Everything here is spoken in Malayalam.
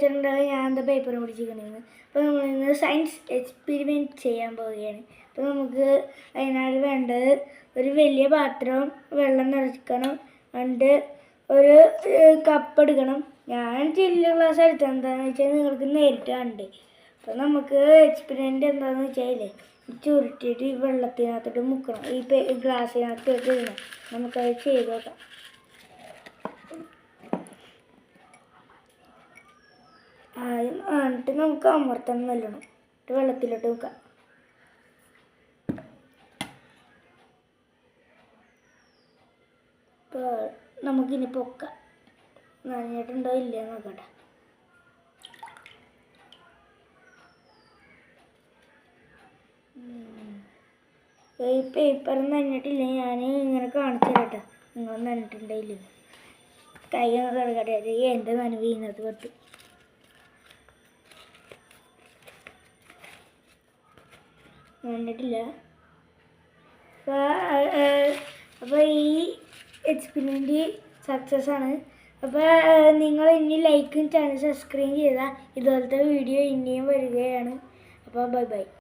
വിചാരിച്ചിട്ടുണ്ടെങ്കിൽ ഞാൻ എന്താ പേപ്പർ പിടിച്ചിരിക്കണമെന്ന്. അപ്പോൾ നമ്മളിന്ന് സയൻസ് എക്സ്പെരിമെൻറ്റ് ചെയ്യാൻ പോവുകയാണ്. അപ്പോൾ നമുക്ക് അതിനായി വേണ്ടത് ഒരു വലിയ പാത്രം, വെള്ളം നിറയ്ക്കണം, എന്നിട്ട് ഒരു കപ്പ് എടുക്കണം. ഞാൻ ചില്ല് ഗ്ലാസ് എടുത്തത് എന്താണെന്ന് വെച്ചാൽ നിങ്ങൾക്ക് നേരിട്ട് കണ്ടേ. അപ്പോൾ നമുക്ക് എക്സ്പെരിമെൻറ്റ് എന്താണെന്ന് വെച്ചാൽ ചുരുട്ടിയിട്ട് ഈ വെള്ളത്തിനകത്തോട്ട് മുക്കണം, ഈ ഗ്ലാസ്സിനകത്ത് ഇടണം. നമുക്കത് ചെയ്ത് നോക്കാം. എന്നിട്ട് നമുക്ക് അമർത്തണം നല്ലോണം. വെള്ളത്തിലോട്ട് വെക്കാം. ഇപ്പോൾ നമുക്കിനി പൊക്കാം. നനഞ്ഞിട്ടുണ്ടോ ഇല്ല നോക്കട്ടെ. ഈ പേപ്പർ നനഞ്ഞിട്ടില്ല. ഞാൻ ഇങ്ങനെ കാണിച്ചു തരട്ടെ നിങ്ങൾ നനഞ്ഞിട്ടുണ്ടായില്ല. കൈ ഒന്ന് കിടക്കട്ടെ, എൻ്റെ നനവ് ഇതിനകത്ത് പറ്റും. നനഞ്ഞിട്ടില്ല. അപ്പോൾ ഈ എക്സ്പെരിമെൻറ്റ് സക്സസ് ആണ്. അപ്പോൾ നിങ്ങൾ ഇനി ലൈക്കും ചാനൽ സബ്സ്ക്രൈബ് ചെയ്താൽ ഇതുപോലത്തെ വീഡിയോ ഇനിയും വരികയാണ്. അപ്പോൾ ബൈ ബൈ.